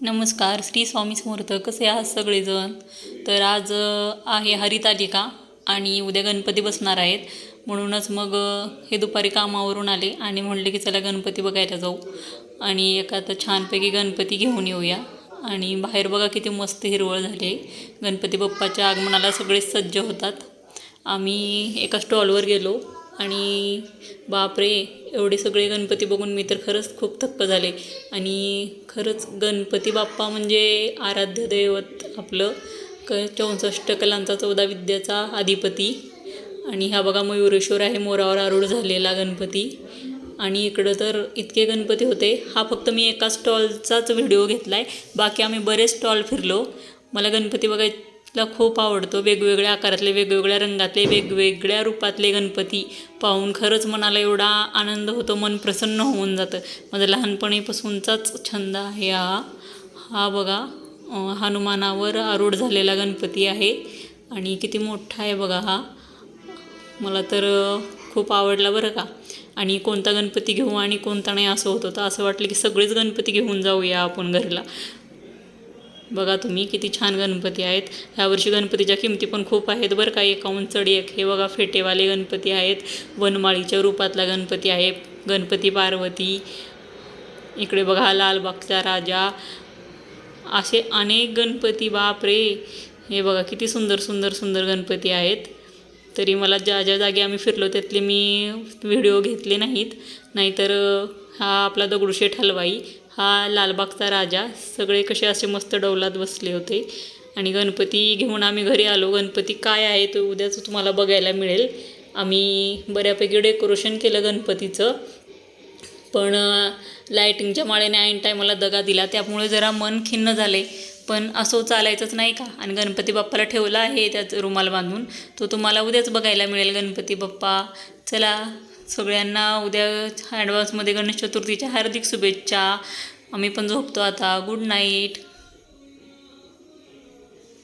नमस्कार, श्री स्वामी समर्थ. कसे आहात सगळेजण? तर आज आहे हरितालिका आणि उद्या गणपती बसणार आहेत. म्हणूनच मग हे दुपारी कामावरून आले आणि म्हणले की चला गणपती बघायला जाऊ आणि एखादा छानपैकी गणपती घेऊन येऊया. आणि बाहेर बघा किती मस्त हिरवळ झाली. गणपती बाप्पाच्या आगमनाला सगळे सज्ज होतात. आम्ही एका स्टॉलवर गेलो आणि बापरे, एवढे सगळे गणपती बघून मी तर खरंच खूप थक्क झाले. आणि खरंच गणपती बाप्पा म्हणजे आराध्य दैवत आपलं 64 कलांचा 14 विद्याचा अधिपती. आणि हा बघा मयुरेश्वर आहे, मोरावर आरूढ झालेला गणपती. आणि इकडं तर इतके गणपती होते. हा फक्त मी एका स्टॉलचाच व्हिडिओ घेतला आहे, बाकी आम्ही बरेच स्टॉल फिरलो. मला गणपती बघायला खूप आवडतो. वेगवेगळ्या आकारातले, वेगवेगळ्या रंगातले, वेगवेगळ्या रूपातले गणपती पाहून खरंच मनाला एवढा आनंद होतो, मन प्रसन्न होऊन जातं. माझा लहानपणीपासूनचाच छंद आहे हा. हा बघा हनुमानावर आरूढ झालेला गणपती आहे आणि किती मोठा आहे बघा हा. मला तर खूप आवडला बरं का. आणि कोणता गणपती घेऊ आणि कोणता नाही असं होतं. तर असं वाटलं की सगळेच गणपती घेऊन जाऊया आपण घरला. बघा तुम्ही किती छान गणपती आहेत. ह्यावर्षी गणपतीच्या किमती पण खूप आहेत बरं का. एकाहून चढ एक. हे बघा फेटेवाले गणपती आहेत, वनमाळीच्या रूपातला गणपती आहे, गणपती पार्वती. इकडे बघा लालबागचा राजा. असे अनेक गणपती, बापरे. हे बघा किती सुंदर सुंदर सुंदर गणपती आहेत. तरी मला ज्या ज्या जागी आम्ही फिरलो त्यातले मी व्हिडिओ घेतले नाहीत. नाहीतर हा आपला दगडूशेठ हलवाई, हा लालबागचा राजा, सगळे कसे असे मस्त डौलात बसले होते. आणि गणपती घेऊन आम्ही घरी आलो. गणपती काय आहे तो उद्याच तुम्हाला बघायला मिळेल. आम्ही बऱ्यापैकी डेकोरेशन केलं गणपतीचं, पण लाईटिंगच्या माळेने ऐन टायमाला दगा दिला, त्यामुळे जरा मन खिन्न झाले. पण असं चालायचंच नाही का. आणि गणपती बाप्पाला ठेवला आहे त्याच रुमाल बांधून. तो तुम्हाला उद्याच बघायला मिळेल गणपती बाप्पा. चला, सगळ्यांना उद्या ॲडव्हान्समध्ये गणेश चतुर्थीच्या हार्दिक शुभेच्छा. आम्ही पण झोपतो आता. Good night.